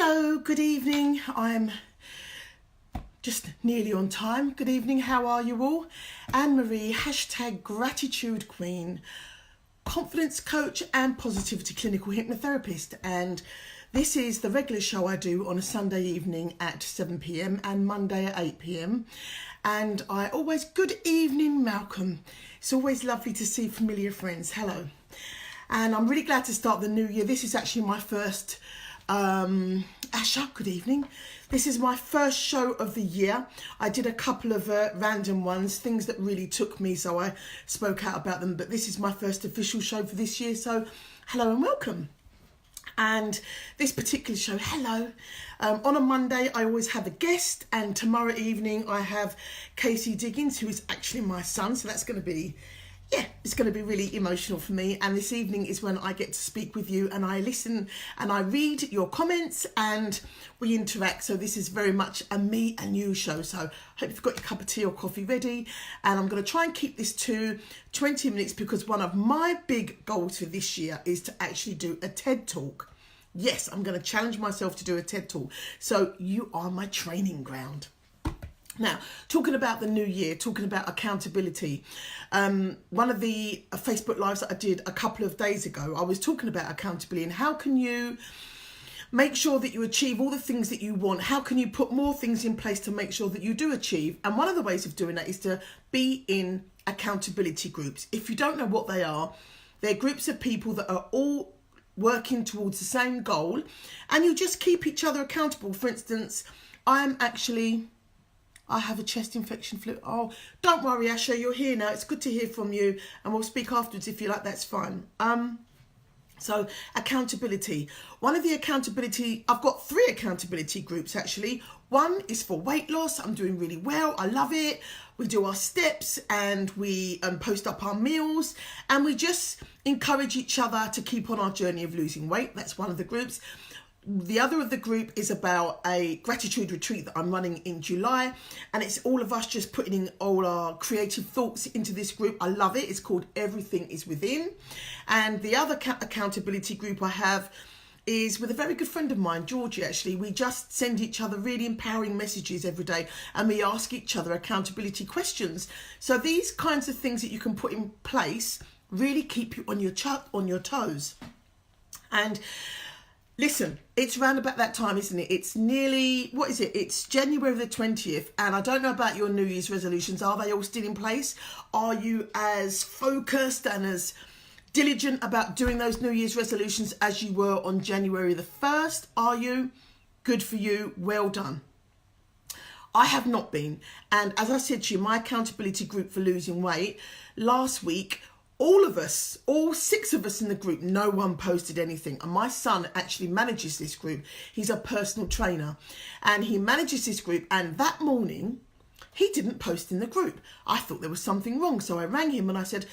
Hello, good evening. I'm just nearly on time. Good evening, how are you all? Anne-Marie, #gratitude queen, confidence coach and positivity clinical hypnotherapist. And this is the regular show I do on a Sunday evening at 7 p.m. and Monday at 8 p.m. And good evening, Malcolm. It's always lovely to see familiar friends. Hello. And I'm really glad to start the new year. This is actually my first Asha, good evening. This is my first show of the year. I did a couple of random ones, things that really took me, so I spoke out about them. But this is my first official show for this year, so hello and welcome. And this particular show, hello. On a Monday, I always have a guest, and tomorrow evening I have Casey Diggins, who is actually my son, so that's going to be... yeah, it's going to be really emotional for me. And this evening is when I get to speak with you and I listen and I read your comments and we interact. So this is very much a me and you show. So I hope you've got your cup of tea or coffee ready. And I'm going to try and keep this to 20 minutes because one of my big goals for this year is to actually do a TED Talk. Yes, I'm going to challenge myself to do a TED Talk. So you are my training ground. Now, talking about the new year, talking about accountability, one of the Facebook Lives that I did a couple of days ago, I was talking about accountability and how can you make sure that you achieve all the things that you want? How can you put more things in place to make sure that you do achieve? And one of the ways of doing that is to be in accountability groups. If you don't know what they are, they're groups of people that are all working towards the same goal and you just keep each other accountable. For instance, I have a chest infection flu. Oh, don't worry, Asha, you're here now. It's good to hear from you. And we'll speak afterwards if you like, that's fine. So accountability. I've got 3 accountability groups actually. One is for weight loss. I'm doing really well. I love it. We do our steps and we post up our meals and we just encourage each other to keep on our journey of losing weight. That's one of the groups. The other of the group is about a gratitude retreat that I'm running in July, and it's all of us just putting in all our creative thoughts into this group. I love it. It's called Everything is Within. And the other accountability group I have is with a very good friend of mine, Georgie, actually. We just send each other really empowering messages every day and we ask each other accountability questions. So these kinds of things that you can put in place really keep you on your toes. And listen, it's around about that time, isn't it? It's nearly, It's January the 20th. And I don't know about your New Year's resolutions. Are they all still in place? Are you as focused and as diligent about doing those New Year's resolutions as you were on January the 1st? Are you? Good for you. Well done. I have not been. And as I said to you, my accountability group for losing weight last week, all 6 of us in the group, no one posted anything. And my son actually manages this group. He's a personal trainer and he manages this group. And that morning, he didn't post in the group. I thought there was something wrong. So I rang him and I said,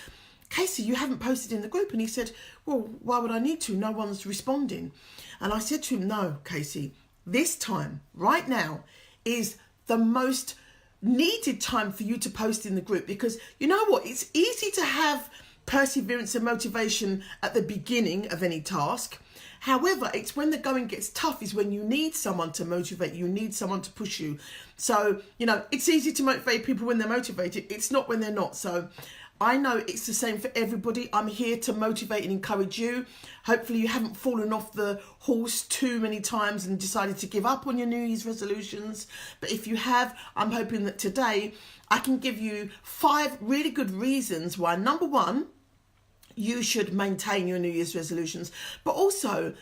Casey, you haven't posted in the group. And he said, well, why would I need to? No one's responding. And I said to him, no, Casey, this time, right now, is the most needed time for you to post in the group. Because you know what? It's easy to have perseverance and motivation at the beginning of any task. However, it's when the going gets tough is when you need someone to motivate you, need someone to push you. So, it's easy to motivate people when they're motivated. It's not when they're not. So I know it's the same for everybody. I'm here to motivate and encourage you. Hopefully you haven't fallen off the horse too many times and decided to give up on your New Year's resolutions. But if you have, I'm hoping that today I can give you 5 really good reasons why, number 1, you should maintain your New Year's resolutions, but also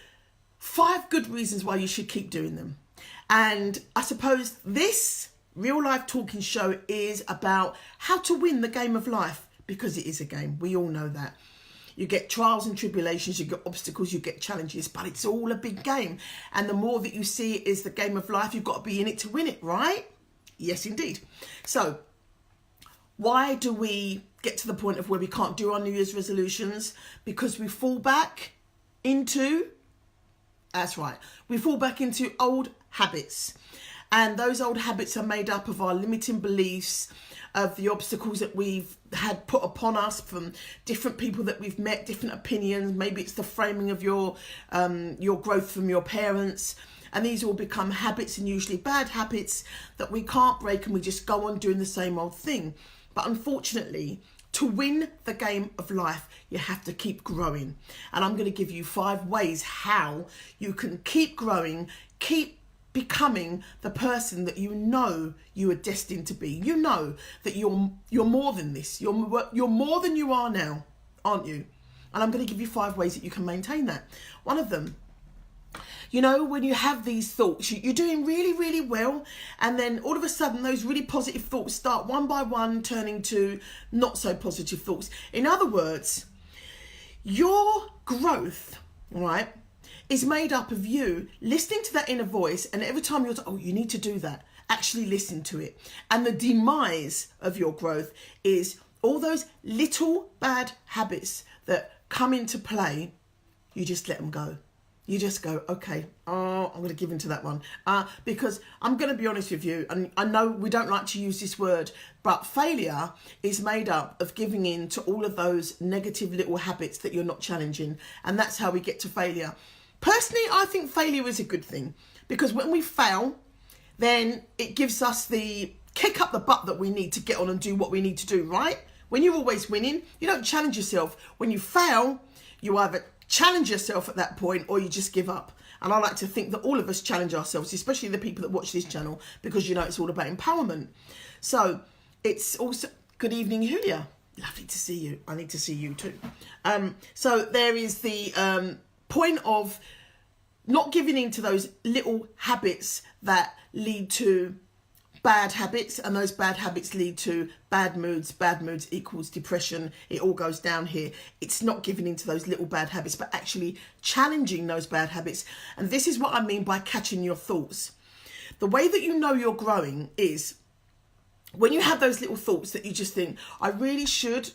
5 good reasons why you should keep doing them. And I suppose this real life talking show is about how to win the game of life, because it is a game. We all know that. You get trials and tribulations, you get obstacles, you get challenges, but it's all a big game. And the more that you see it is the game of life, you've got to be in it to win it, right? Yes, indeed. So why do we get to the point of where we can't do our New Year's resolutions? Because we fall back into, that's right, we fall back into old habits. And those old habits are made up of our limiting beliefs, of the obstacles that we've had put upon us from different people that we've met, different opinions. Maybe it's the framing of your growth from your parents. And these all become habits, and usually bad habits that we can't break, and we just go on doing the same old thing. But unfortunately, to win the game of life, you have to keep growing. And I'm going to give you 5 ways how you can keep growing, keep becoming the person that you know you are destined to be. You know that you're more than this. You're more than you are now, aren't you? And I'm going to give you 5 ways that you can maintain that. One of them, you know, when you have these thoughts, you're doing really, really well, and then all of a sudden those really positive thoughts start one by one turning to not so positive thoughts. In other words, your growth, right, is made up of you listening to that inner voice, and every time you're you need to do that, actually listen to it. And the demise of your growth is all those little bad habits that come into play. You just let them go. You just go, okay, I'm going to give into that one. Because I'm going to be honest with you, and I know we don't like to use this word, but failure is made up of giving in to all of those negative little habits that you're not challenging. And that's how we get to failure. Personally, I think failure is a good thing, because when we fail, then it gives us the kick up the butt that we need to get on and do what we need to do, right? When you're always winning, you don't challenge yourself. When you fail, you either challenge yourself at that point or you just give up. And I like to think that all of us challenge ourselves, especially the people that watch this channel, because you know it's all about empowerment. So it's also, good evening, Julia. Lovely to see you. I need to see you too. So there is the point of not giving in to those little habits that lead to bad habits, and those bad habits lead to bad moods. Bad moods equals depression. It all goes down here. It's not giving into those little bad habits, but actually challenging those bad habits. And this is what I mean by catching your thoughts. The way that you know you're growing is when you have those little thoughts that you just think, I really should,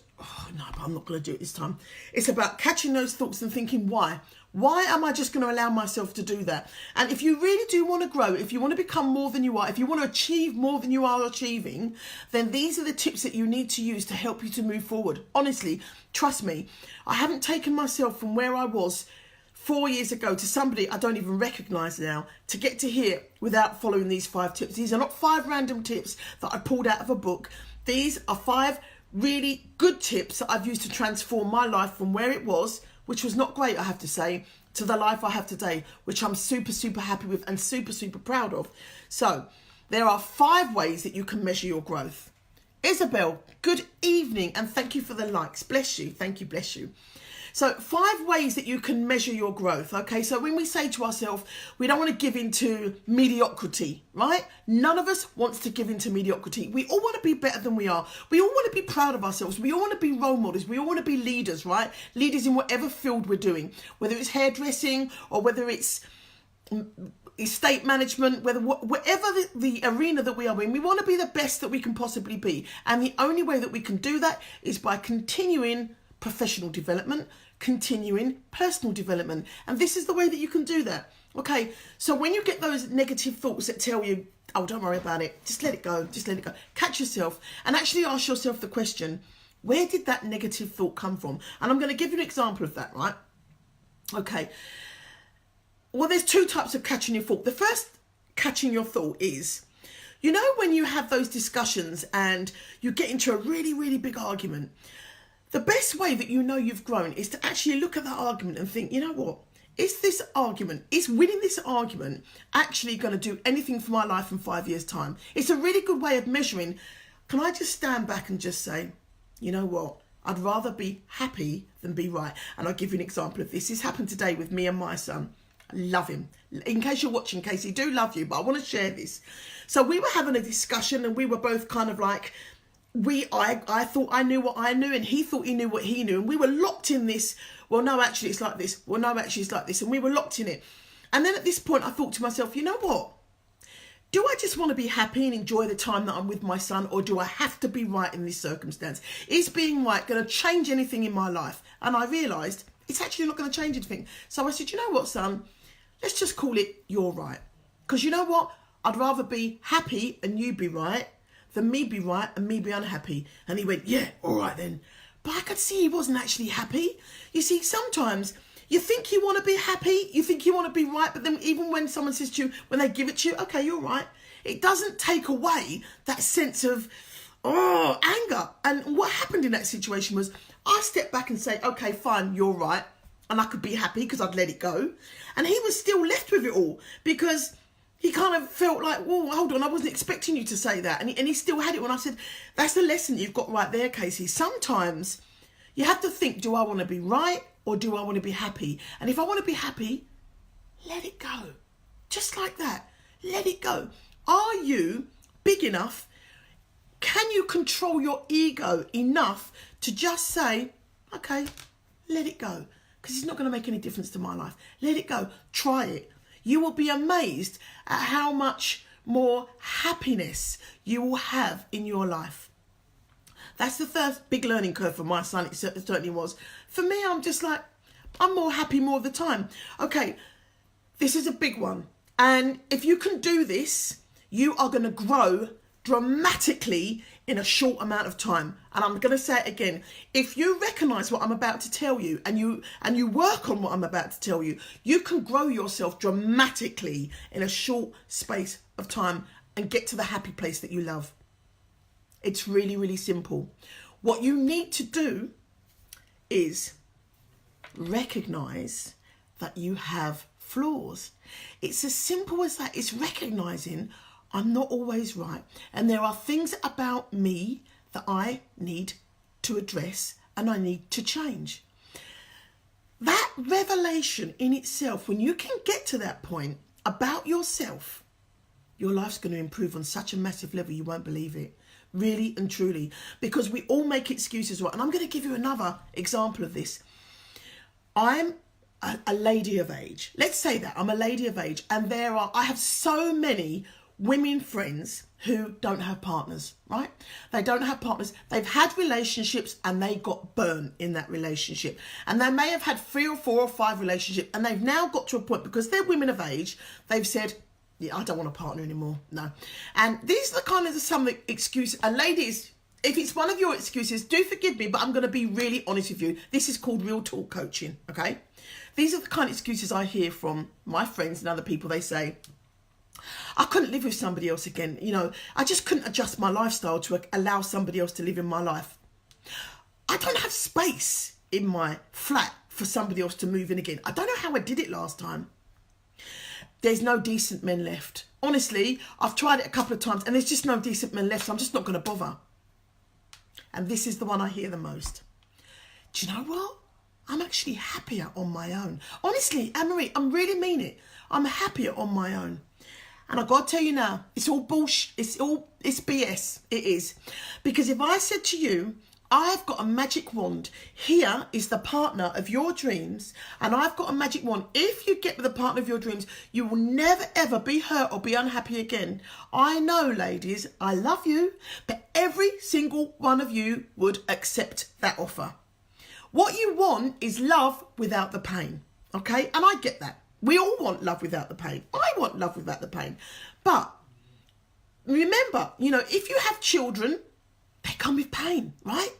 no, but I'm not going to do it this time. It's about catching those thoughts and thinking, why? Why am I just going to allow myself to do that? And if you really do want to grow, if you want to become more than you are, if you want to achieve more than you are achieving, then these are the tips that you need to use to help you to move forward. Honestly, trust me, I haven't taken myself from where I was 4 years ago to somebody I don't even recognise now to get to here without following these 5 tips. These are not 5 random tips that I pulled out of a book. These are 5 really good tips that I've used to transform my life from where it was, which was not great, I have to say, to the life I have today, which I'm super, super happy with and super, super proud of. So there are 5 ways that you can measure your growth. Isabel, good evening, and thank you for the likes. Bless you. Thank you. Bless you. So 5 ways that you can measure your growth. Okay, so when we say to ourselves, we don't want to give into mediocrity, right? None of us wants to give into mediocrity. We all want to be better than we are. We all want to be proud of ourselves. We all want to be role models. We all want to be leaders, right? Leaders in whatever field we're doing, whether it's hairdressing or whether it's estate management, whatever the arena that we are in, we want to be the best that we can possibly be. And the only way that we can do that is by continuing professional development, continuing personal development. And this is the way that you can do that. Okay, so when you get those negative thoughts that tell you, oh, don't worry about it, just let it go, just let it go. Catch yourself and actually ask yourself the question, where did that negative thought come from? And I'm going to give you an example of that, right? Okay. Well, there's 2 types of catching your thought. The first catching your thought is, you know, when you have those discussions and you get into a really, really big argument, the best way that you know you've grown is to actually look at that argument and think, you know what? Is winning this argument actually going to do anything for my life in 5 years' time? It's a really good way of measuring. Can I just stand back and just say, you know what? I'd rather be happy than be right. And I'll give you an example of this. This happened today with me and my son. I love him. In case you're watching, Casey, do love you, but I want to share this. So we were having a discussion and we were both kind of like, I thought I knew what I knew and he thought he knew what he knew, and we were locked in this, well no actually it's like this, well no actually it's like this, and we were locked in it. And then at this point I thought to myself, you know what, do I just want to be happy and enjoy the time that I'm with my son, or do I have to be right in this circumstance? Is being right going to change anything in my life? And I realised it's actually not going to change anything. So I said, you know what, son, let's just call it you're right, because you know what, I'd rather be happy and you be right than me be right and me be unhappy. And he went, yeah, all right then. But I could see he wasn't actually happy. You see, sometimes You think you want to be happy, you think you want to be right, but then even when someone says to you, when they give it to you, okay, you're right, it doesn't take away that sense of, anger. And what happened in that situation was I stepped back and say, okay, fine, you're right. And I could be happy because I'd let it go. And he was still left with it all because he kind of felt like, whoa, hold on, I wasn't expecting you to say that. And he still had it when I said, that's the lesson you've got right there, Casey. Sometimes you have to think, do I want to be right or do I want to be happy? And if I want to be happy, let it go. Just like that. Let it go. Are you big enough? Can you control your ego enough to just say, okay, let it go? Because it's not going to make any difference to my life. Let it go. Try it. You will be amazed at how much more happiness you will have in your life. That's the first big learning curve for my son. It certainly was. For me, I'm just like, I'm more happy more of the time. Okay, this is a big one. And if you can do this, you are going to grow dramatically in a short amount of time. And I'm going to say it again. If you recognize what I'm about to tell you and you work on what I'm about to tell you, you can grow yourself dramatically in a short space of time and get to the happy place that you love. It's really, really simple. What you need to do is recognize that you have flaws. It's as simple as that. It's recognizing I'm not always right. And there are things about me that I need to address and I need to change. That revelation in itself, when you can get to that point about yourself, your life's going to improve on such a massive level you won't believe it. Really and truly. Because we all make excuses, right? And I'm going to give you another example of this. I'm a lady of age. Let's say that I'm a lady of age, and I have so many women friends who don't have partners, right? They don't have partners. They've had relationships and they got burnt in that relationship. And they may have had 3 or 4 or 5 relationships, and they've now got to a point, because they're women of age, they've said, yeah, I don't want a partner anymore. No. And these are the kind of some excuses. And ladies, if it's one of your excuses, do forgive me, but I'm going to be really honest with you. This is called real talk coaching, okay? These are the kind of excuses I hear from my friends and other people. They say, I couldn't live with somebody else again. You know, I just couldn't adjust my lifestyle to allow somebody else to live in my life. I don't have space in my flat for somebody else to move in again. I don't know how I did it last time. There's no decent men left. Honestly, I've tried it a couple of times and there's just no decent men left, so I'm just not going to bother. And this is the one I hear the most. Do you know what? I'm actually happier on my own. Honestly, Anne-Marie, I really mean it. I'm happier on my own. And I've got to tell you now, it's all bullshit. It's BS. It is. Because if I said to you, I've got a magic wand. Here is the partner of your dreams. And I've got a magic wand. If you get with the partner of your dreams, you will never, ever be hurt or be unhappy again. I know, ladies, I love you. But every single one of you would accept that offer. What you want is love without the pain. Okay? And I get that. We all want love without the pain. I want love without the pain. But remember, you know, if you have children, they come with pain, right?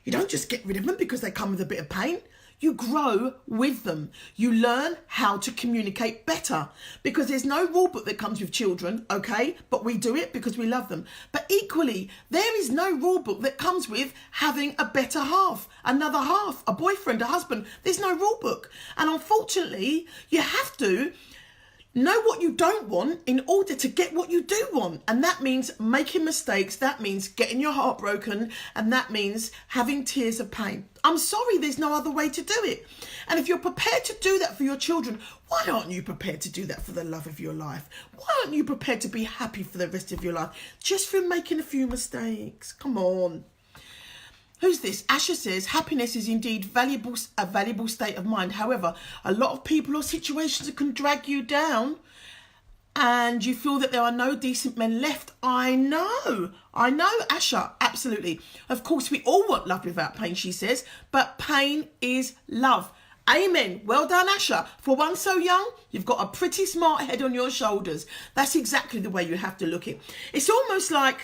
You don't just get rid of them because they come with a bit of pain. You grow with them. You learn how to communicate better, because there's no rule book that comes with children, okay? But we do it because we love them. But equally, there is no rule book that comes with having a better half, another half, a boyfriend, a husband. There's no rule book. And unfortunately, you have to know what you don't want in order to get what you do want. And that means making mistakes. That means getting your heart broken. And that means having tears of pain. I'm sorry, there's no other way to do it. And if you're prepared to do that for your children, why aren't you prepared to do that for the love of your life? Why aren't you prepared to be happy for the rest of your life just for making a few mistakes? Come on. Who's this? Asha says, happiness is indeed a valuable state of mind. However, a lot of people or situations can drag you down and you feel that there are no decent men left. I know, Asha, absolutely. Of course, we all want love without pain, she says, but pain is love. Amen. Well done, Asha. For one so young, you've got a pretty smart head on your shoulders. That's exactly the way you have to look at it. It's almost like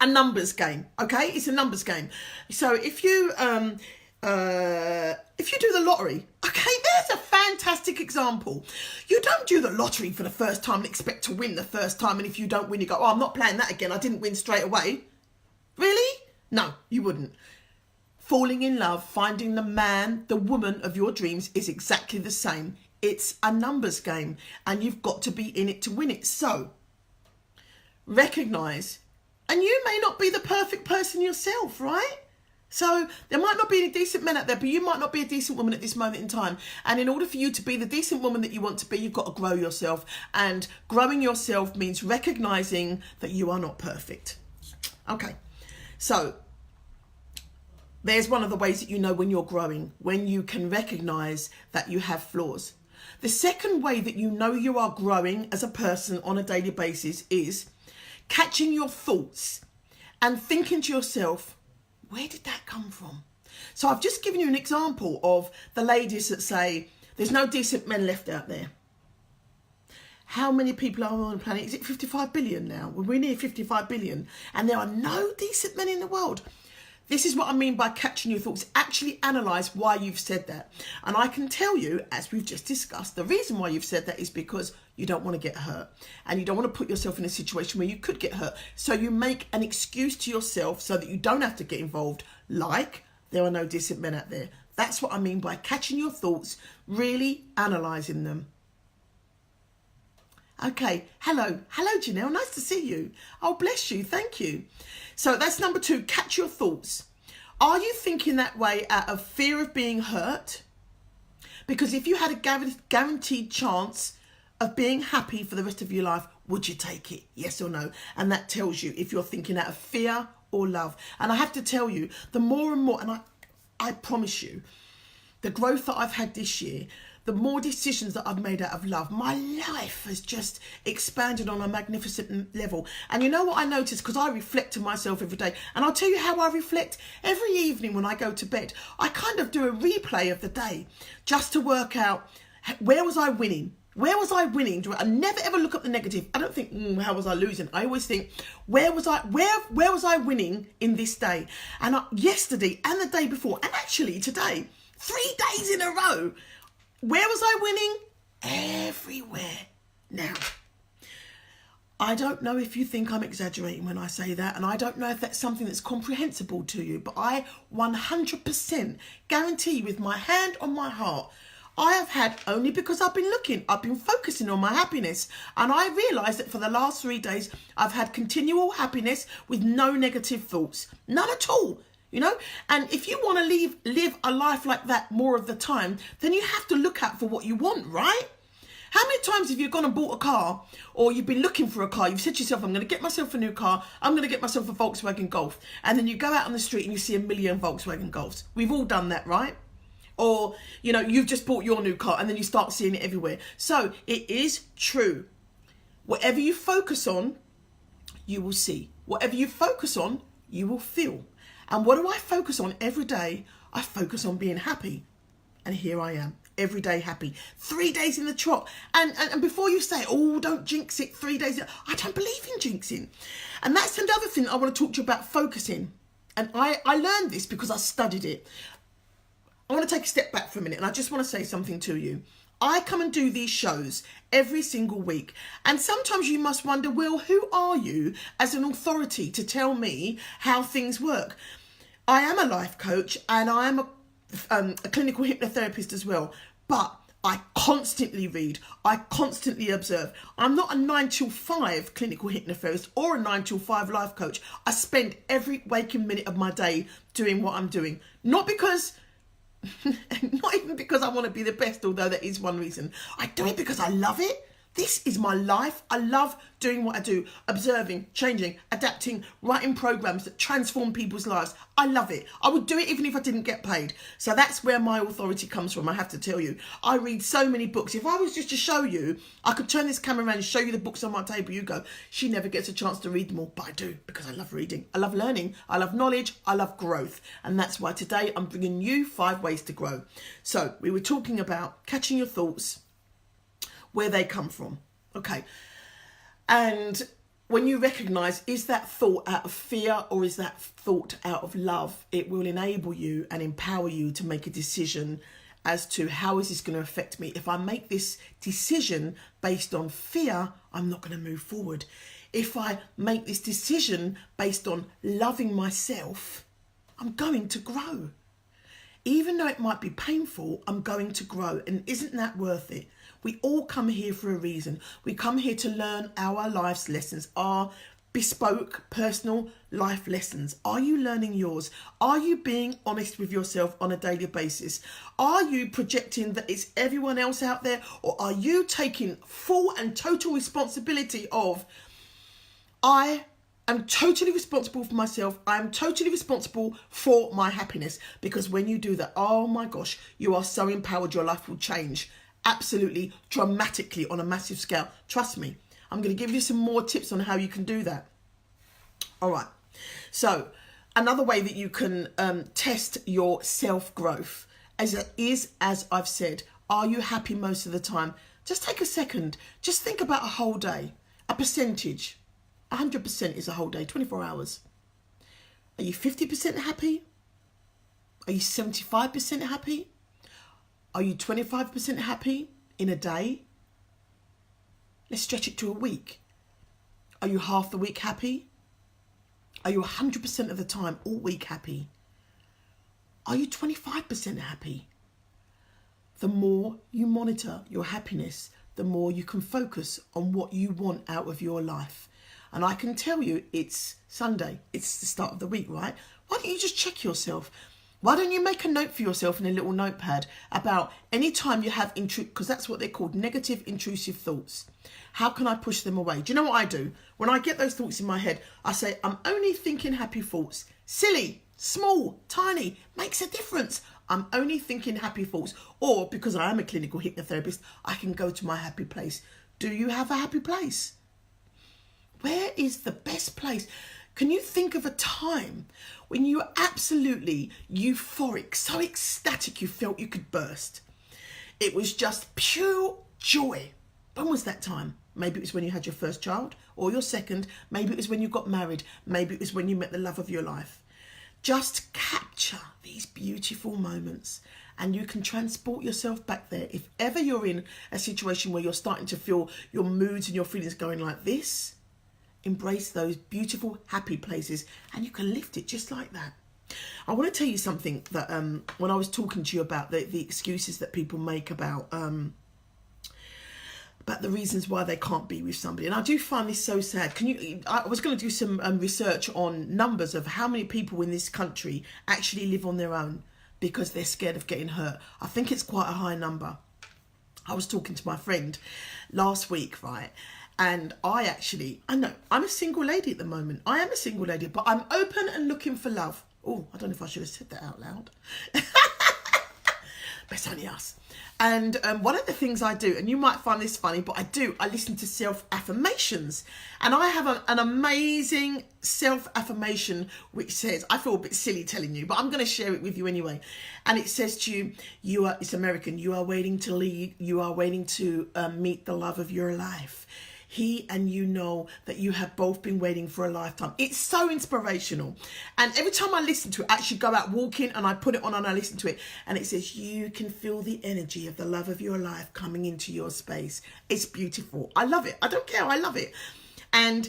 a numbers game, okay? It's a numbers game. So if you if you do the lottery, okay, there's a fantastic example. You don't do the lottery for the first time and expect to win the first time, and if you don't win, you go, oh, I'm not playing that again, I didn't win straight away. Really? No, you wouldn't. Falling in love, finding the man, the woman of your dreams is exactly the same. It's a numbers game, and you've got to be in it to win it. So, recognise, and you may not be the perfect person yourself, right? So there might not be any decent men out there, but you might not be a decent woman at this moment in time. And in order for you to be the decent woman that you want to be, you've got to grow yourself. And growing yourself means recognising that you are not perfect. Okay, so there's one of the ways that you know when you're growing, when you can recognise that you have flaws. The second way that you know you are growing as a person on a daily basis is catching your thoughts and thinking to yourself, where did that come from? So I've just given you an example of the ladies that say, there's no decent men left out there. How many people are on the planet? Is it 55 billion now? We're near 55 billion. And there are no decent men in the world. This is what I mean by catching your thoughts. Actually analyse why you've said that. And I can tell you, as we've just discussed, the reason why you've said that is because you don't want to get hurt. And you don't want to put yourself in a situation where you could get hurt. So you make an excuse to yourself so that you don't have to get involved. Like, there are no decent men out there. That's what I mean by catching your thoughts, really analysing them. Okay, hello Janelle, nice to see you. Oh, bless you, thank you. So that's number 2, catch your thoughts. Are you thinking that way out of fear of being hurt? Because if you had a guaranteed chance of being happy for the rest of your life, would you take it? Yes or no? And that tells you if you're thinking out of fear or love. And I have to tell you, the more and more, and I promise you, the growth that I've had this year, the more decisions that I've made out of love, my life has just expanded on a magnificent level. And you know what I notice? Because I reflect to myself every day. And I'll tell you how I reflect. Every evening when I go to bed, I kind of do a replay of the day just to work out, where was I winning? Where was I winning? I never ever look at the negative. I don't think, how was I losing? I always think, where was I winning in this day? And yesterday and the day before, and actually today, 3 days in a row, where was I winning? Everywhere. Now, I don't know if you think I'm exaggerating when I say that, and I don't know if that's something that's comprehensible to you, but I 100% guarantee with my hand on my heart, I have had, only because I've been focusing on my happiness, and I realised that for the last 3 days, I've had continual happiness with no negative thoughts. None at all. You know, and if you want to live a life like that more of the time, then you have to look out for what you want, right? How many times have you gone and bought a car, or you've been looking for a car, you've said to yourself, I'm going to get myself a new car, I'm going to get myself a Volkswagen Golf, and then you go out on the street and you see a million Volkswagen Golfs. We've all done that, right? Or, you know, you've just bought your new car and then you start seeing it everywhere. So it is true. Whatever you focus on, you will see. Whatever you focus on, you will feel. And what do I focus on every day? I focus on being happy. And here I am, every day happy. 3 days in the trot. And before you say, oh, don't jinx it, 3 days. I don't believe in jinxing. And that's another thing I want to talk to you about, focusing. And I learned this because I studied it. I want to take a step back for a minute, and I just want to say something to you. I come and do these shows every single week. And sometimes you must wonder, well, who are you as an authority to tell me how things work? I am a life coach, and I am a clinical hypnotherapist as well. But I constantly read. I constantly observe. I'm not a 9 till 5 clinical hypnotherapist or a 9 till 5 life coach. I spend every waking minute of my day doing what I'm doing. Not even because I want to be the best, although that is one reason. I do it because I love it. This is my life. I love doing what I do, observing, changing, adapting, writing programs that transform people's lives. I love it. I would do it even if I didn't get paid. So that's where my authority comes from, I have to tell you. I read so many books. If I was just to show you, I could turn this camera around and show you the books on my table. You go, she never gets a chance to read them all. But I do, because I love reading. I love learning. I love knowledge. I love growth. And that's why today I'm bringing you 5 ways to grow. So we were talking about catching your thoughts, where they come from. Okay. And when you recognize, is that thought out of fear or is that thought out of love, it will enable you and empower you to make a decision as to how is this going to affect me. If I make this decision based on fear, I'm not going to move forward. If I make this decision based on loving myself, I'm going to grow. Even though it might be painful, I'm going to grow. And isn't that worth it? We all come here for a reason. We come here to learn our life's lessons, our bespoke personal life lessons. Are you learning yours? Are you being honest with yourself on a daily basis? Are you projecting that it's everyone else out there? Or are you taking full and total responsibility of, I am totally responsible for myself. I am totally responsible for my happiness. Because when you do that, oh my gosh, you are so empowered. Your life will change absolutely dramatically on a massive scale. Trust me. I'm going to give you some more tips on how you can do that. All right. So another way that you can test your self-growth is, as I've said, are you happy most of the time? Just take a second. Just think about a whole day, a percentage. 100% is a whole day, 24 hours. Are you 50% happy? Are you 75% happy? Are you 25% happy in a day? Let's stretch it to a week. Are you half the week happy? Are you 100% of the time all week happy? Are you 25% happy? The more you monitor your happiness, the more you can focus on what you want out of your life. And I can tell you it's Sunday. It's the start of the week, right? Why don't you just check yourself? Why don't you make a note for yourself in a little notepad about any time you have, because that's what they're called, negative intrusive thoughts. How can I push them away? Do you know what I do? When I get those thoughts in my head, I say, I'm only thinking happy thoughts. Silly, small, tiny, makes a difference. I'm only thinking happy thoughts. Or because I am a clinical hypnotherapist, I can go to my happy place. Do you have a happy place? Where is the best place? Can you think of a time when you were absolutely euphoric, so ecstatic you felt you could burst? It was just pure joy. When was that time? Maybe it was when you had your first child or your second. Maybe it was when you got married. Maybe it was when you met the love of your life. Just capture these beautiful moments and you can transport yourself back there. If ever you're in a situation where you're starting to feel your moods and your feelings going like this, embrace those beautiful, happy places and you can lift it just like that. I want to tell you something that when I was talking to you about the excuses that people make about the reasons why they can't be with somebody. And I do find this so sad. I was going to do some research on numbers of how many people in this country actually live on their own because they're scared of getting hurt. I think it's quite a high number. I was talking to my friend last week, right? And I know I'm a single lady at the moment. I am a single lady, but I'm open and looking for love. Oh, I don't know if I should have said that out loud. But it's only us. And one of the things I do, and you might find this funny, but I listen to self-affirmations. And I have an amazing self-affirmation which says, I feel a bit silly telling you, but I'm going to share it with you anyway. And it says to you, it's American, you are waiting to lead, you are waiting to meet the love of your life. He and you know that you have both been waiting for a lifetime. It's so inspirational. And every time I listen to it, I actually go out walking and I put it on and I listen to it. And it says, you can feel the energy of the love of your life coming into your space. It's beautiful. I love it. I don't care. I love it. And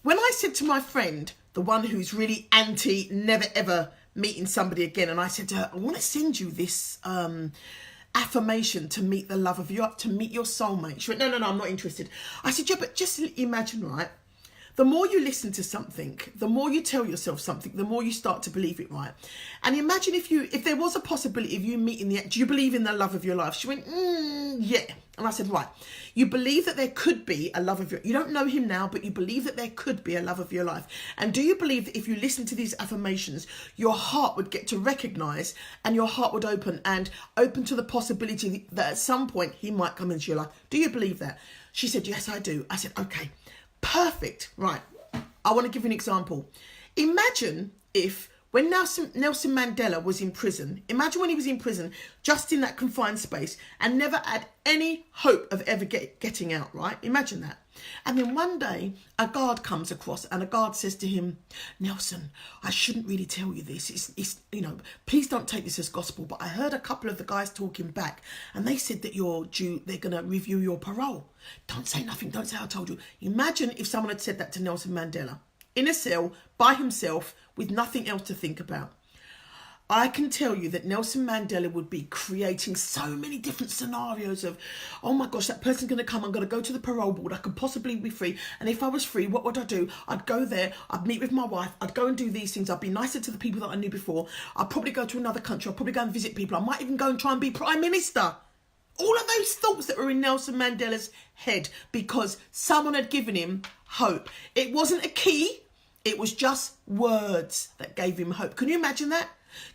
when I said to my friend, the one who's really anti, never ever meeting somebody again, and I said to her, I want to send you this affirmation to meet the love of to meet your soulmate. She went, no, I'm not interested. I said, yeah, but just imagine, right? The more you listen to something, the more you tell yourself something, the more you start to believe it, right? And imagine if there was a possibility of you meeting do you believe in the love of your life? She went, yeah. And I said, right, you believe that there could be a love of you don't know him now, but you believe that there could be a love of your life. And do you believe that if you listen to these affirmations, your heart would get to recognize and your heart would open to the possibility that at some point he might come into your life? Do you believe that? She said, yes, I do. I said, okay. Perfect. Right. I want to give you an example. Imagine if When Nelson Mandela was in prison, imagine when he was in prison, just in that confined space, and never had any hope of ever getting out, right? Imagine that. And then one day, a guard comes across, and a guard says to him, Nelson, I shouldn't really tell you this. It's please don't take this as gospel, but I heard a couple of the guys talking back, and they said that they're going to review your parole. Don't say nothing. Don't say I told you. Imagine if someone had said that to Nelson Mandela, in a cell, by himself, with nothing else to think about. I can tell you that Nelson Mandela would be creating so many different scenarios of, oh my gosh, that person's going to come, I'm going to go to the parole board, I could possibly be free. And if I was free, what would I do? I'd go there, I'd meet with my wife, I'd go and do these things, I'd be nicer to the people that I knew before, I'd probably go to another country, I'd probably go and visit people, I might even go and try and be Prime Minister. All of those thoughts that were in Nelson Mandela's head because someone had given him hope. It wasn't a key, it was just words that gave him hope. Can you imagine that?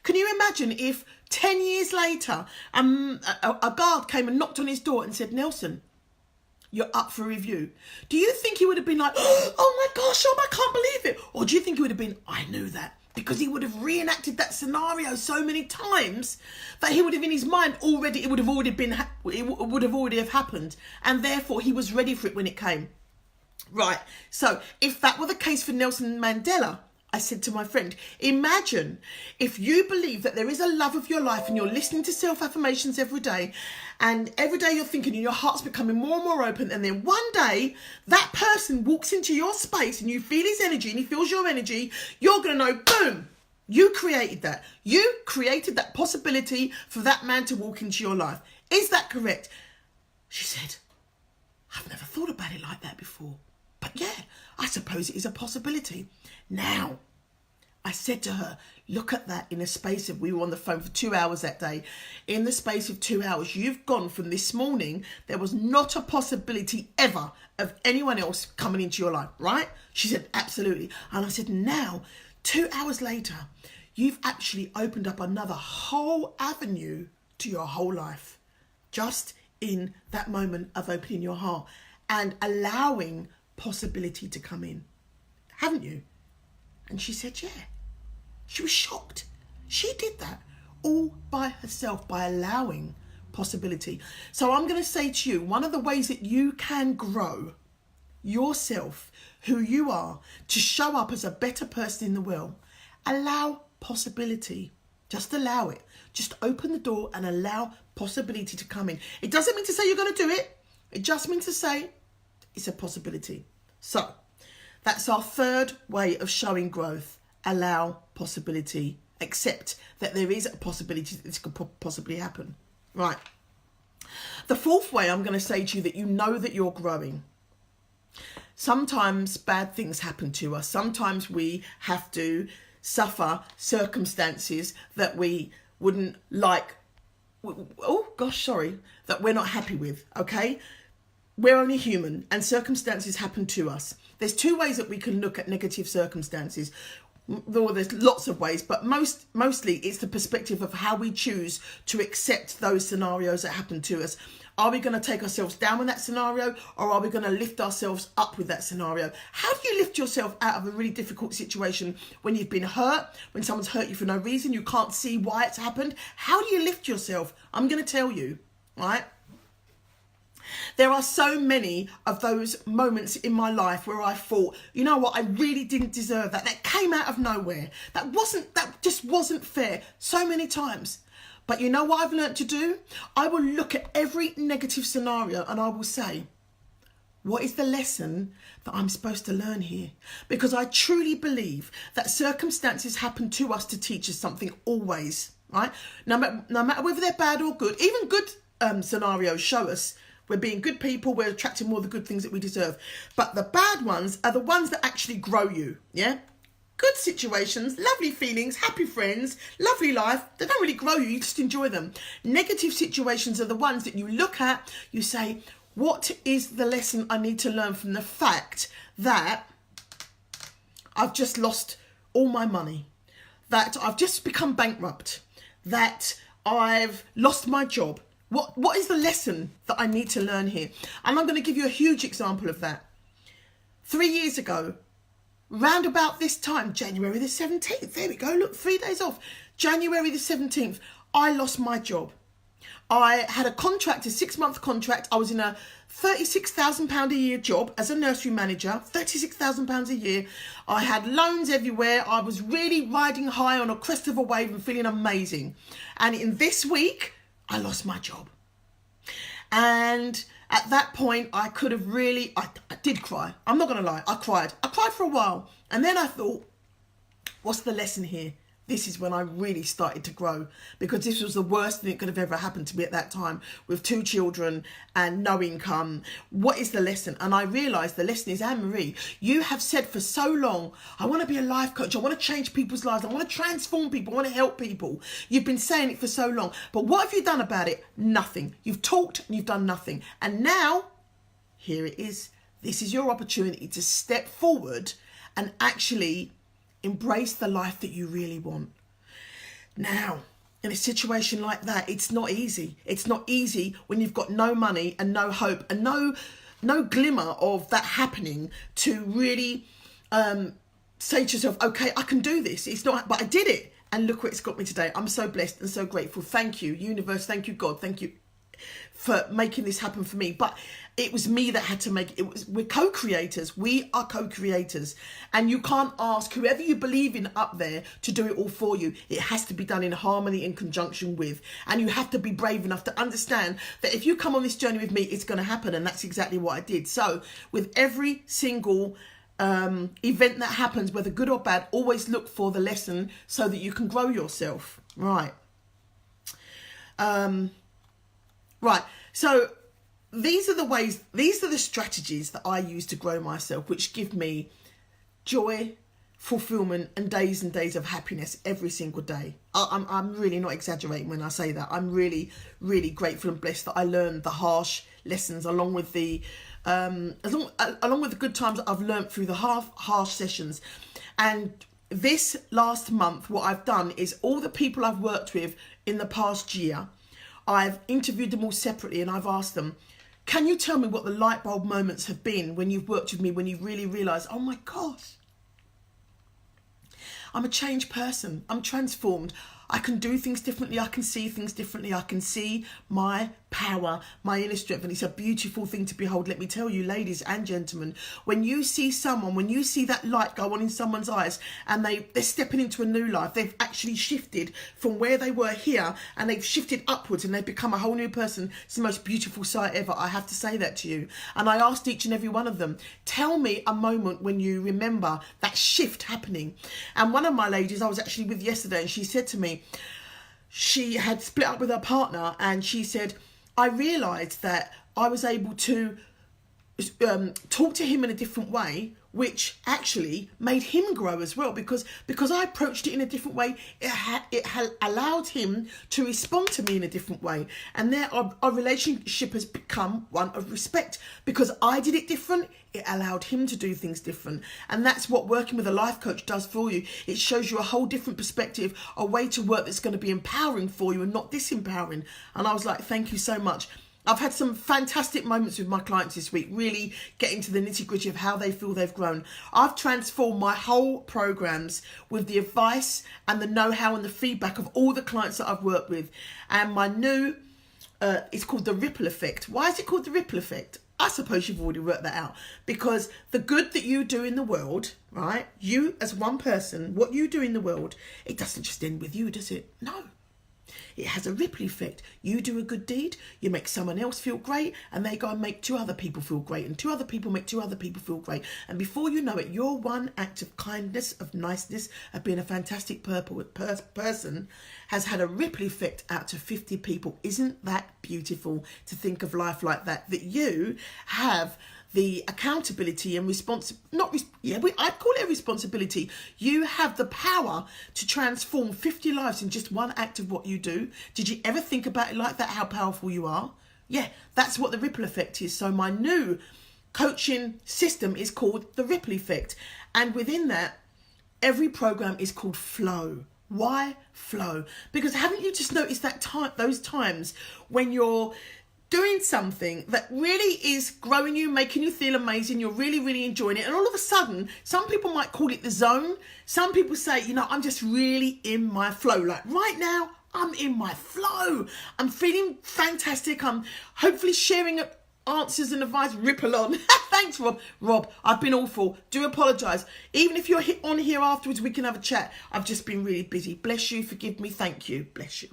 Can you imagine if 10 years later a guard came and knocked on his door and said, Nelson, you're up for review? Do you think he would have been like, oh my gosh, I can't believe it? Or do you think he would have been, I knew that? Because he would have reenacted that scenario so many times that he would have in his mind it would have already have happened. And therefore he was ready for it when it came. Right, so if that were the case for Nelson Mandela, I said to my friend, imagine if you believe that there is a love of your life and you're listening to self-affirmations every day, and every day you're thinking and your heart's becoming more and more open, and then one day that person walks into your space and you feel his energy and he feels your energy, you're going to know, boom, you created that. You created that possibility for that man to walk into your life. Is that correct? She said, I've never thought about it like that before. But yeah, I suppose it is a possibility. Now, I said to her, look at that in a space of, we were on the phone for 2 hours that day. In the space of 2 hours, you've gone from this morning, there was not a possibility ever of anyone else coming into your life, right? She said, absolutely. And I said, now, 2 hours later, you've actually opened up another whole avenue to your whole life. Just in that moment of opening your heart and allowing possibility to come in, haven't you? And she said, yeah. She was shocked. She did that all by herself, by allowing possibility. So I'm going to say to you, one of the ways that you can grow yourself, who you are, to show up as a better person in the world, allow possibility. Just allow it. Just open the door and allow possibility to come in. It doesn't mean to say you're going to do it. It just means to say it's a possibility. So that's our third way of showing growth. Allow possibility. Accept that there is a possibility that this could possibly happen. Right. The fourth way I'm going to say to you that you know that you're growing. Sometimes bad things happen to us. Sometimes we have to suffer circumstances that we wouldn't like. That we're not happy with. Okay. We're only human and circumstances happen to us. There's two ways that we can look at negative circumstances. Though there's lots of ways, but mostly it's the perspective of how we choose to accept those scenarios that happen to us. Are we going to take ourselves down with that scenario, or are we going to lift ourselves up with that scenario? How do you lift yourself out of a really difficult situation when you've been hurt, when someone's hurt you for no reason, you can't see why it's happened? How do you lift yourself? I'm going to tell you, right? There are so many of those moments in my life where I thought, you know what, I really didn't deserve that. That came out of nowhere. That just wasn't fair so many times. But you know what I've learned to do? I will look at every negative scenario and I will say, what is the lesson that I'm supposed to learn here? Because I truly believe that circumstances happen to us to teach us something always, right? No matter whether they're bad or good, even good scenarios show us we're being good people, we're attracting more of the good things that we deserve. But the bad ones are the ones that actually grow you, yeah? Good situations, lovely feelings, happy friends, lovely life, they don't really grow you, you just enjoy them. Negative situations are the ones that you look at, you say, what is the lesson I need to learn from the fact that I've just lost all my money, that I've just become bankrupt, that I've lost my job? What is the lesson that I need to learn here? And I'm going to give you a huge example of that. 3 years ago, round about this time, January the 17th, there we go, look, 3 days off, January the 17th, I lost my job. I had a contract, a 6-month contract. I was in a £36,000 a year job as a nursery manager, £36,000 a year. I had loans everywhere. I was really riding high on a crest of a wave and feeling amazing. And in this week, I lost my job. And at that point, I could have really, I did cry. I'm not going to lie, I cried. I cried for a while. And then I thought, what's the lesson here? This is when I really started to grow, because this was the worst thing that could have ever happened to me at that time, with 2 children and no income. What is the lesson? And I realised the lesson is, Anne-Marie, you have said for so long, I want to be a life coach. I want to change people's lives. I want to transform people. I want to help people. You've been saying it for so long. But what have you done about it? Nothing. You've talked and you've done nothing. And now, here it is. This is your opportunity to step forward and actually embrace the life that you really want. Now, in a situation like that, it's not easy. It's not easy when you've got no money and no hope and no glimmer of that happening, to really say to yourself, okay, I can do this. It's not, but I did it. And look where it's got me today. I'm so blessed and so grateful. Thank you, universe. Thank you, God. Thank you for making this happen for me. But it was me that had to make it. We're co-creators. We are co-creators. And you can't ask whoever you believe in up there to do it all for you. It has to be done in harmony, in conjunction with. And you have to be brave enough to understand that if you come on this journey with me, it's going to happen. And that's exactly what I did. So with every single event that happens, whether good or bad, always look for the lesson so that you can grow yourself. Right. Right. So these are the ways, these are the strategies that I use to grow myself, which give me joy, fulfillment, and days of happiness every single day. I'm really not exaggerating when I say that. I'm really, really grateful and blessed that I learned the harsh lessons along with the along with the good times that I've learned through the harsh sessions. And this last month, what I've done is all the people I've worked with in the past year, I've interviewed them all separately, and I've asked them, can you tell me what the light bulb moments have been when you've worked with me, when you've really realised, oh my gosh, I'm a changed person, I'm transformed, I can do things differently, I can see things differently, I can see my power, my inner strength, and it's a beautiful thing to behold. Let me tell you, ladies and gentlemen, when you see someone, when you see that light go on in someone's eyes and they're stepping into a new life, they've actually shifted from where they were here and they've shifted upwards and they've become a whole new person. It's the most beautiful sight ever. I have to say that to you. And I asked each and every one of them, tell me a moment when you remember that shift happening. And one of my ladies I was actually with yesterday, and she said to me, she had split up with her partner, and she said, I realised that I was able to talk to him in a different way, which actually made him grow as well, because I approached it in a different way. It allowed him to respond to me in a different way, and our relationship has become one of respect. Because I did it different, it allowed him to do things different. And that's what working with a life coach does for you. It shows you a whole different perspective, a way to work that's going to be empowering for you and not disempowering. And I was like, thank you so much. I've had some fantastic moments with my clients this week, really getting to the nitty-gritty of how they feel they've grown. I've transformed my whole programs with the advice and the know-how and the feedback of all the clients that I've worked with. And my new, it's called the ripple effect. Why is it called the ripple effect? I suppose you've already worked that out. Because the good that you do in the world, right, you as one person, what you do in the world, it doesn't just end with you, does it? No. It has a ripple effect. You do a good deed, you make someone else feel great, and they go and make 2 other people feel great, and 2 other people make 2 other people feel great. And before you know it, your one act of kindness, of niceness, of being a fantastic person has had a ripple effect out to 50 people. Isn't that beautiful to think of life like that? That you have the accountability and I'd call it a responsibility. You have the power to transform 50 lives in just one act of what you do. Did you ever think about it like that, how powerful you are? Yeah, that's what the ripple effect is. So my new coaching system is called the ripple effect. And within that, every program is called flow. Why flow? Because haven't you just noticed that those times when you're doing something that really is growing you, making you feel amazing, you're really, really enjoying it, and all of a sudden, some people might call it the zone. Some people say, you know, I'm just really in my flow. Like right now, I'm in my flow. I'm feeling fantastic. I'm hopefully sharing answers and advice. Ripple on. Thanks, Rob. Rob, I've been awful. Do apologise. Even if you're on here afterwards, we can have a chat. I've just been really busy. Bless you. Forgive me. Thank you. Bless you.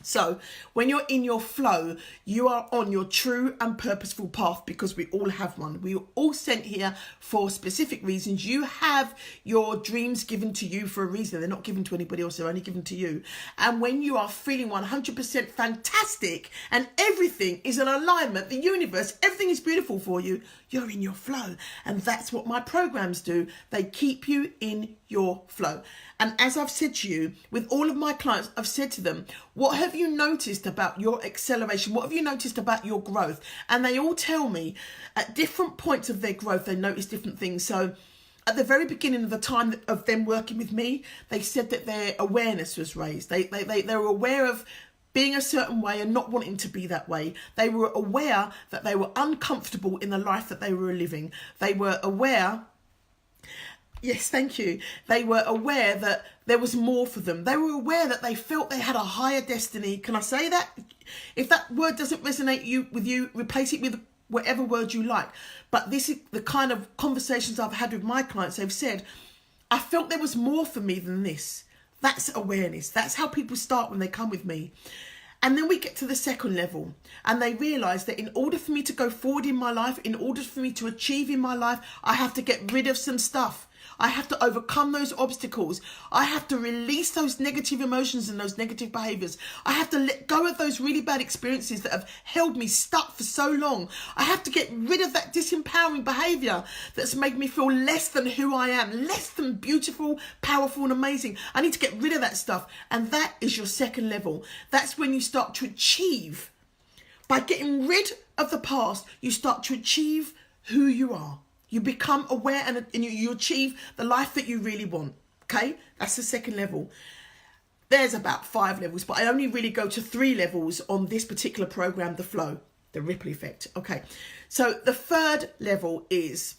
So when you're in your flow, you are on your true and purposeful path, because we all have one. We are all sent here for specific reasons. You have your dreams given to you for a reason. They're not given to anybody else. They're only given to you. And when you are feeling 100% fantastic and everything is in alignment, the universe, everything is beautiful for you, you're in your flow. And that's what my programs do. They keep you in your flow. And as I've said to you, with all of my clients, I've said to them, what have you noticed about your acceleration? What have you noticed about your growth? And they all tell me at different points of their growth, they notice different things. So at the very beginning of the time of them working with me, they said that their awareness was raised. They were aware of being a certain way and not wanting to be that way. They were aware that they were uncomfortable in the life that they were living. They were aware... Yes, thank you. They were aware that there was more for them. They were aware that they felt they had a higher destiny. Can I say that? If that word doesn't resonate with you, replace it with whatever word you like. But this is the kind of conversations I've had with my clients. They've said, I felt there was more for me than this. That's awareness. That's how people start when they come with me. And then we get to the second level and they realise that in order for me to go forward in my life, in order for me to achieve in my life, I have to get rid of some stuff. I have to overcome those obstacles. I have to release those negative emotions and those negative behaviours. I have to let go of those really bad experiences that have held me stuck for so long. I have to get rid of that disempowering behaviour that's made me feel less than who I am, less than beautiful, powerful and amazing. I need to get rid of that stuff. And that is your second level. That's when you start to achieve. By getting rid of the past, you start to achieve who you are. You become aware and you achieve the life that you really want. Okay, that's the second level. There's about 5 levels, but I only really go to 3 levels on this particular program, the flow, the ripple effect. Okay, so the third level is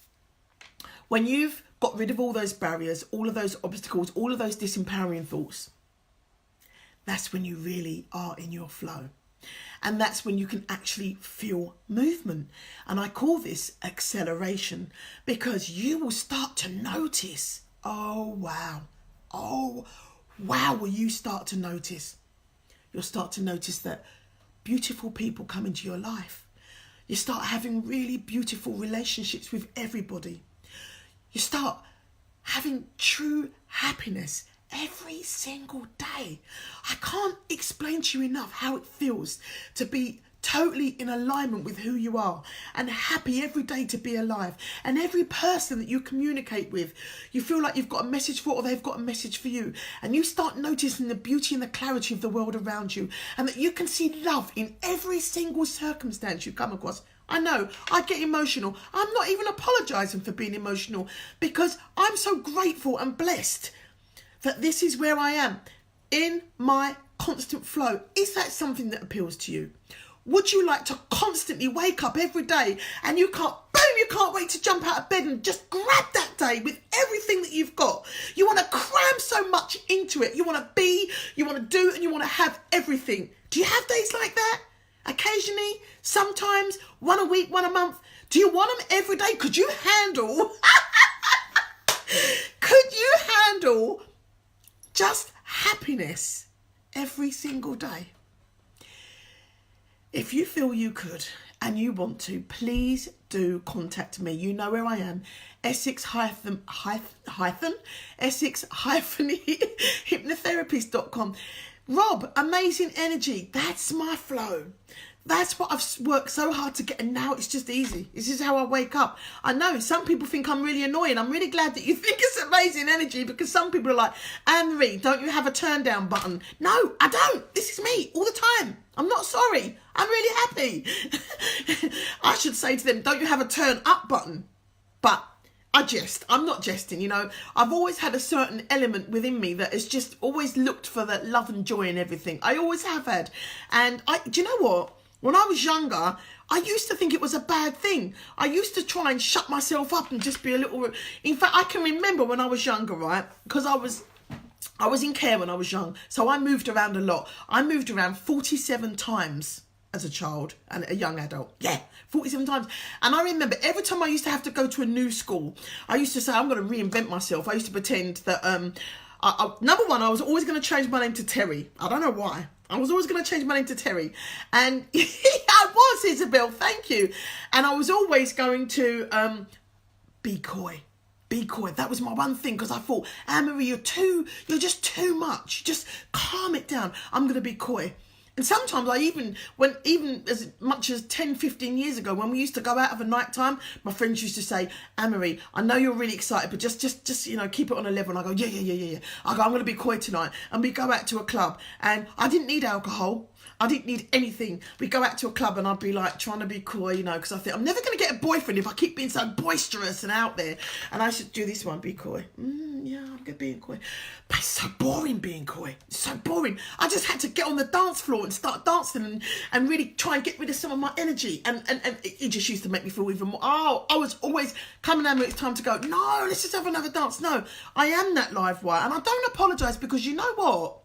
when you've got rid of all those barriers, all of those obstacles, all of those disempowering thoughts. That's when you really are in your flow. And that's when you can actually feel movement. And I call this acceleration, because you will start to notice, oh wow, will you start to notice? You'll start to notice that beautiful people come into your life. You start having really beautiful relationships with everybody. You start having true happiness every single day. I can't explain to you enough how it feels to be totally in alignment with who you are and happy every day to be alive. And every person that you communicate with, you feel like you've got a message for, or they've got a message for you. And you start noticing the beauty and the clarity of the world around you, and that you can see love in every single circumstance you come across. I know, I get emotional. I'm not even apologising for being emotional, because I'm so grateful and blessed that this is where I am, in my constant flow. Is that something that appeals to you? Would you like to constantly wake up every day and you can't wait to jump out of bed and just grab that day with everything that you've got? You want to cram so much into it. You want to be, you want to do, and you want to have everything. Do you have days like that? Occasionally, sometimes, one a week, one a month. Do you want them every day? Could you handle just happiness every single day? If you feel you could and you want to, please do contact me. You know where I am. Essex-hypnotherapist.com. Rob, amazing energy. That's my flow. That's what I've worked so hard to get, and now it's just easy. This is how I wake up. I know some people think I'm really annoying. I'm really glad that you think it's amazing energy, because some people are like, Anne-Marie, don't you have a turn down button? No, I don't. This is me all the time. I'm not sorry. I'm really happy. I should say to them, don't you have a turn up button? But I jest. I'm not jesting, you know. I've always had a certain element within me that has just always looked for that love and joy in everything. I always have had. And do you know what? When I was younger, I used to think it was a bad thing. I used to try and shut myself up and just be a little... In fact, I can remember when I was younger, right? Because I was in care when I was young, so I moved around a lot. I moved around 47 times as a child and a young adult. Yeah, 47 times. And I remember every time I used to have to go to a new school, I used to say, I'm going to reinvent myself. I used to pretend that... number one, I was always going to change my name to Terry. I don't know why. I was always going to change my name to Terry. And I was, Isabel, thank you. And I was always going to be coy. Be coy. That was my one thing, because I thought, Anne-Marie, you're just too much. Just calm it down. I'm going to be coy. And sometimes even as much as 10, 15 years ago, when we used to go out of a night time, my friends used to say, Anne-Marie, I know you're really excited, but just keep it on a level. And I go, yeah. I go, I'm going to be coy tonight. And we go out to a club, and I didn't need alcohol. I didn't need anything. We go out to a club and I'd be like trying to be coy, because I think I'm never going to get a boyfriend if I keep being so boisterous and out there. And I should do this one, be coy. Yeah, I'm good being coy. But it's so boring being coy. It's so boring. I just had to get on the dance floor and start dancing and really try and get rid of some of my energy. And it just used to make me feel even more. Oh, I was always coming down when it's time to go. No, let's just have another dance. No, I am that live wire. And I don't apologise, because you know what?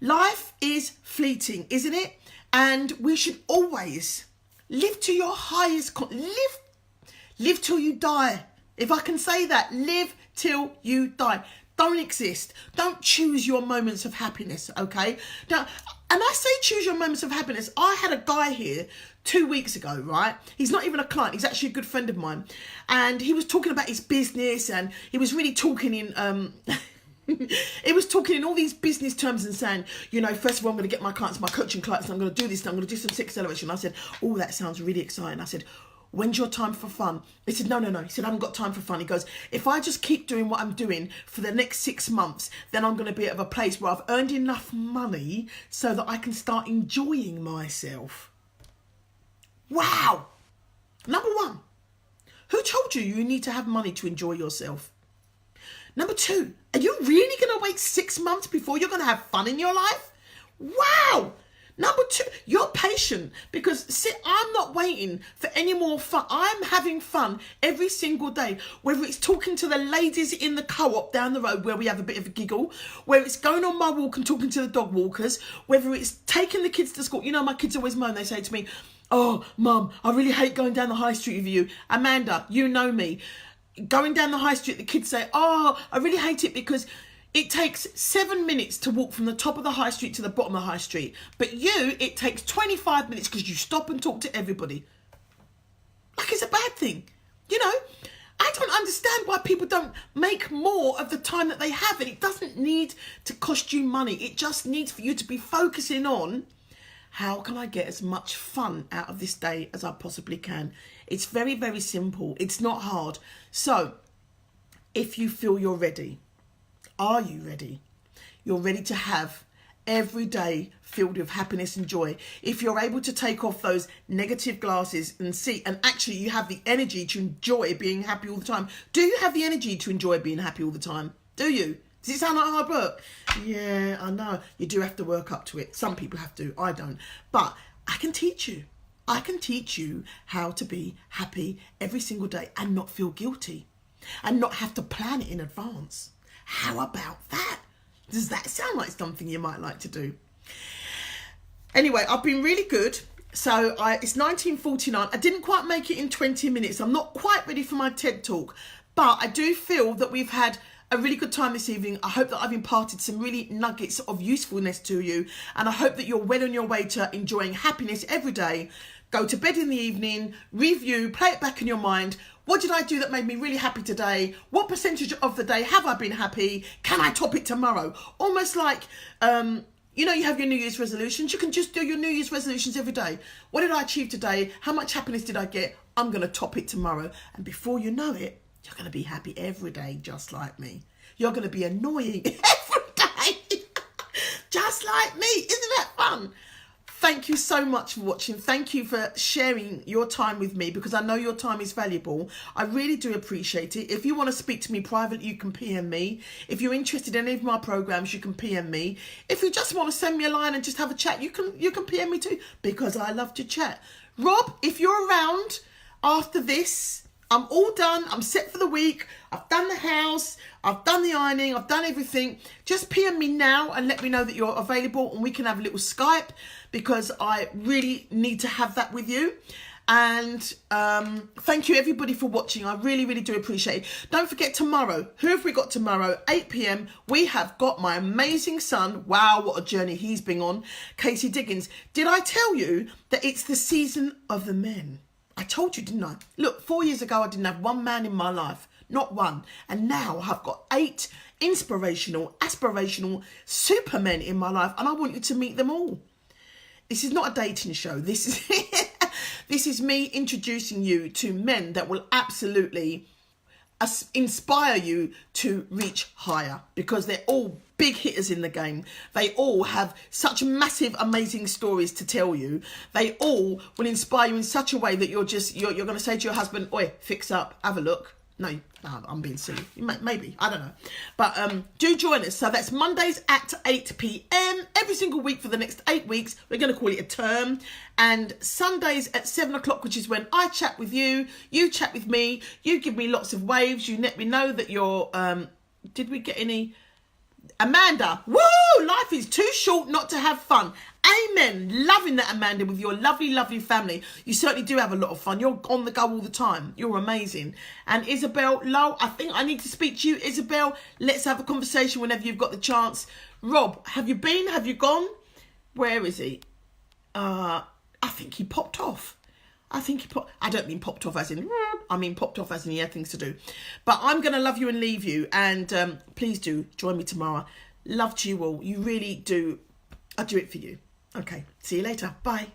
Life is fleeting, isn't it? And we should always live to your highest... Live till you die. If I can say that, live till you die. Don't exist. Don't choose your moments of happiness, okay? Now, and I say choose your moments of happiness. I had a guy here 2 weeks ago, right? He's not even a client. He's actually a good friend of mine. And he was talking about his business, and he was really talking in... It was talking in all these business terms and saying, first of all, I'm going to get my clients, my coaching clients, and I'm going to do this, and I'm going to do some acceleration. I said, oh, that sounds really exciting. I said, when's your time for fun? He said, no. He said, I haven't got time for fun. He goes, if I just keep doing what I'm doing for the next 6 months, then I'm going to be at a place where I've earned enough money so that I can start enjoying myself. Wow. Number one, who told you need to have money to enjoy yourself? Number two, are you really going to wait 6 months before you're going to have fun in your life? Wow. Number two, you're patient, because I'm not waiting for any more fun. I'm having fun every single day, whether it's talking to the ladies in the co-op down the road where we have a bit of a giggle, whether it's going on my walk and talking to the dog walkers, whether it's taking the kids to school. My kids always moan. They say to me, oh, Mum, I really hate going down the high street with you. Amanda, you know me. Going down the high street, the kids say, oh, I really hate it because it takes 7 minutes to walk from the top of the high street to the bottom of the high street. But it takes 25 minutes because you stop and talk to everybody. Like it's a bad thing. I don't understand why people don't make more of the time that they have. And it doesn't need to cost you money. It just needs for you to be focusing on, how can I get as much fun out of this day as I possibly can? It's very, very simple. It's not hard. So, if you feel you're ready, are you ready? You're ready to have every day filled with happiness and joy. If you're able to take off those negative glasses and see, and actually you have the energy to enjoy being happy all the time. Do you have the energy to enjoy being happy all the time? Do you? Does it sound like hard work? Yeah, I know. You do have to work up to it. Some people have to. I don't. But I can teach you. I can teach you how to be happy every single day and not feel guilty and not have to plan it in advance. How about that? Does that sound like something you might like to do? Anyway, I've been really good. So it's 19:49. I didn't quite make it in 20 minutes. I'm not quite ready for my TED Talk, but I do feel that we've had a really good time this evening. I hope that I've imparted some really nuggets of usefulness to you, and I hope that you're well on your way to enjoying happiness every day. Go to bed in the evening, review, play it back in your mind. What did I do that made me really happy today? What percentage of the day have I been happy? Can I top it tomorrow? Almost like, you have your New Year's resolutions. You can just do your New Year's resolutions every day. What did I achieve today? How much happiness did I get? I'm going to top it tomorrow. And before you know it, you're going to be happy every day, just like me. You're going to be annoying every day, just like me. Isn't that fun? Thank you so much for watching. Thank you for sharing your time with me, because I know your time is valuable. I really do appreciate it. If you want to speak to me privately, you can PM me. If you're interested in any of my programs, you can PM me. If you just want to send me a line and just have a chat, you can PM me too, because I love to chat. Rob, if you're around after this, I'm all done. I'm set for the week. I've done the house. I've done the ironing. I've done everything. Just PM me now and let me know that you're available, and we can have a little Skype, because I really need to have that with you. And thank you everybody for watching. I really, really do appreciate it. Don't forget tomorrow. Who have we got tomorrow? 8 p.m. We have got my amazing son. Wow, what a journey he's been on. Casey Diggins. Did I tell you that it's the season of the men? I told you, didn't I? Look, 4 years ago, I didn't have one man in my life. Not one. And now I've got 8 inspirational, aspirational supermen in my life. And I want you to meet them all. This is not a dating show. This is, this is me introducing you to men that will absolutely inspire you to reach higher, because they're all big hitters in the game. They all have such massive, amazing stories to tell you. They all will inspire you in such a way that you're going to say to your husband, "Oi, fix up, have a look." No, I'm being silly. Maybe, I don't know. But do join us. So that's Mondays at 8 p.m. every single week for the next 8 weeks. We're going to call it a term. And Sundays at 7 o'clock, which is when I chat with you. You chat with me. You give me lots of waves. You let me know that you're... did we get any... Amanda, woo! Life is too short not to have fun. Amen. Loving that, Amanda, with your lovely, lovely family. You certainly do have a lot of fun. You're on the go all the time. You're amazing. And Isabel Lowe, I think I need to speak to you. Isabel, let's have a conversation whenever you've got the chance. Rob, have you been? Have you gone? Where is he? I think he popped off. I don't mean popped off as in, I mean popped off as in he had things to do. But I'm going to love you and leave you. And please do join me tomorrow. Love to you all. You really do. I do it for you. Okay. See you later. Bye.